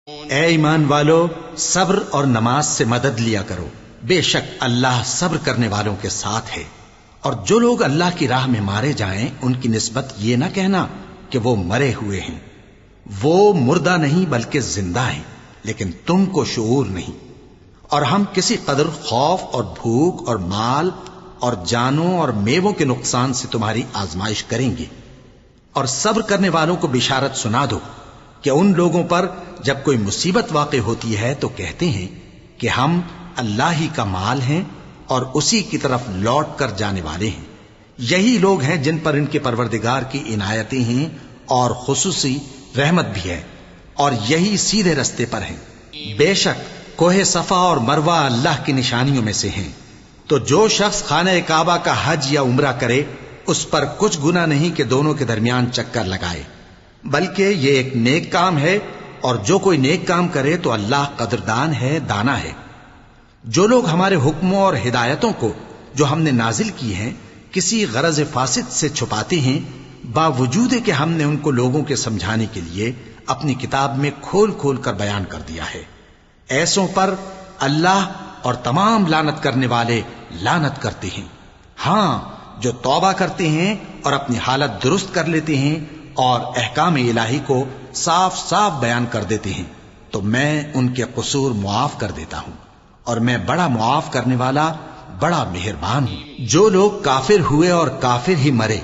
اے ایمان والو، صبر اور نماز سے مدد لیا کرو، بے شک اللہ صبر کرنے والوں کے ساتھ ہے۔ اور جو لوگ اللہ کی راہ میں مارے جائیں ان کی نسبت یہ نہ کہنا کہ وہ مرے ہوئے ہیں، وہ مردہ نہیں بلکہ زندہ ہیں، لیکن تم کو شعور نہیں۔ اور ہم کسی قدر خوف اور بھوک اور مال اور جانوں اور میووں کے نقصان سے تمہاری آزمائش کریں گے۔ اور صبر کرنے والوں کو بشارت سنا دو کہ ان لوگوں پر جب کوئی مصیبت واقع ہوتی ہے تو کہتے ہیں کہ ہم اللہ ہی کا مال ہیں اور اسی کی طرف لوٹ کر جانے والے ہیں۔ یہی لوگ ہیں جن پر ان کے پروردگار کی عنایتیں ہیں اور خصوصی رحمت بھی ہے، اور یہی سیدھے رستے پر ہیں۔ بے شک کوہ صفا اور مروہ اللہ کی نشانیوں میں سے ہیں، تو جو شخص خانہ کعبہ کا حج یا عمرہ کرے اس پر کچھ گناہ نہیں کہ دونوں کے درمیان چکر لگائے، بلکہ یہ ایک نیک کام ہے، اور جو کوئی نیک کام کرے تو اللہ قدردان ہے، دانا ہے۔ جو لوگ ہمارے حکموں اور ہدایتوں کو جو ہم نے نازل کی ہیں کسی غرض فاسد سے چھپاتے ہیں، باوجود کہ ہم نے ان کو لوگوں کے سمجھانے کے لیے اپنی کتاب میں کھول کھول کر بیان کر دیا ہے، ایسوں پر اللہ اور تمام لعنت کرنے والے لعنت کرتے ہیں۔ ہاں، جو توبہ کرتے ہیں اور اپنی حالت درست کر لیتے ہیں اور احکام الہی کو صاف صاف بیان کر دیتے ہیں تو میں ان کے قصور معاف کر دیتا ہوں، اور میں بڑا معاف کرنے والا بڑا مہربان ہوں۔ جو لوگ کافر ہوئے اور کافر ہی مرے،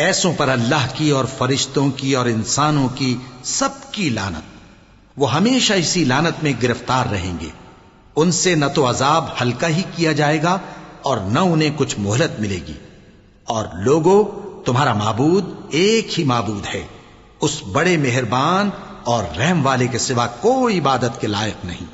ایسوں پر اللہ کی اور فرشتوں کی اور انسانوں کی سب کی لعنت، وہ ہمیشہ اسی لعنت میں گرفتار رہیں گے۔ ان سے نہ تو عذاب ہلکا ہی کیا جائے گا اور نہ انہیں کچھ مہلت ملے گی۔ اور لوگوں، تمہارا معبود ایک ہی معبود ہے، اس بڑے مہربان اور رحم والے کے سوا کوئی عبادت کے لائق نہیں۔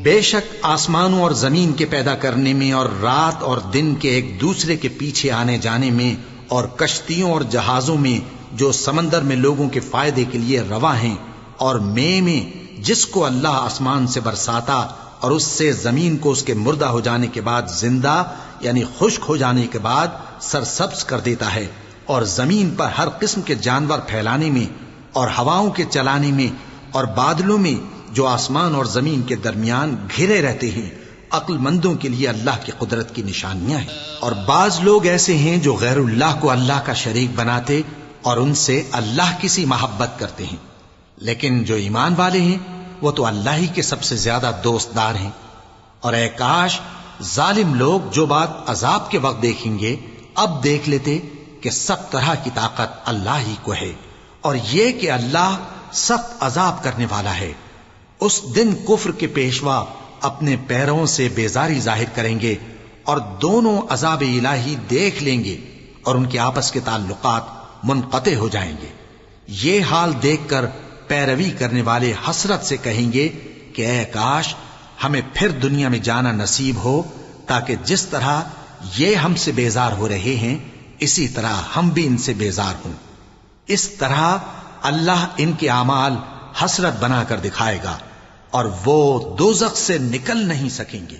بے شک آسمانوں اور زمین کے پیدا کرنے میں اور رات اور دن کے ایک دوسرے کے پیچھے آنے جانے میں اور کشتیوں اور جہازوں میں جو سمندر میں لوگوں کے فائدے کے لیے رواں ہیں، اور میں جس کو اللہ آسمان سے برساتا اور اس سے زمین کو اس کے مردہ ہو جانے کے بعد زندہ یعنی خشک ہو جانے کے بعد سرسبز کر دیتا ہے، اور زمین پر ہر قسم کے جانور پھیلانے میں اور ہواؤں کے چلانے میں اور بادلوں میں جو آسمان اور زمین کے درمیان گھرے رہتے ہیں، عقل مندوں کے لیے اللہ کی قدرت کی نشانیاں ہیں۔ اور بعض لوگ ایسے ہیں جو غیر اللہ کو اللہ کا شریک بناتے اور ان سے اللہ کی سی محبت کرتے ہیں، لیکن جو ایمان والے ہیں وہ تو اللہ ہی کے سب سے زیادہ دوست دار ہیں۔ اور اے کاش ظالم لوگ جو بات عذاب کے وقت دیکھیں گے اب دیکھ لیتے کہ سب طرح کی طاقت اللہ ہی کو ہے، اور یہ کہ اللہ سخت عذاب کرنے والا ہے۔ اس دن کفر کے پیشوا اپنے پیروں سے بیزاری ظاہر کریں گے اور دونوں عذاب الہی دیکھ لیں گے اور ان کے آپس کے تعلقات منقطع ہو جائیں گے۔ یہ حال دیکھ کر پیروی کرنے والے حسرت سے کہیں گے کہ اے کاش ہمیں پھر دنیا میں جانا نصیب ہو، تاکہ جس طرح یہ ہم سے بیزار ہو رہے ہیں اسی طرح ہم بھی ان سے بیزار ہوں۔ اس طرح اللہ ان کے اعمال حسرت بنا کر دکھائے گا اور وہ دوزخ سے نکل نہیں سکیں گے۔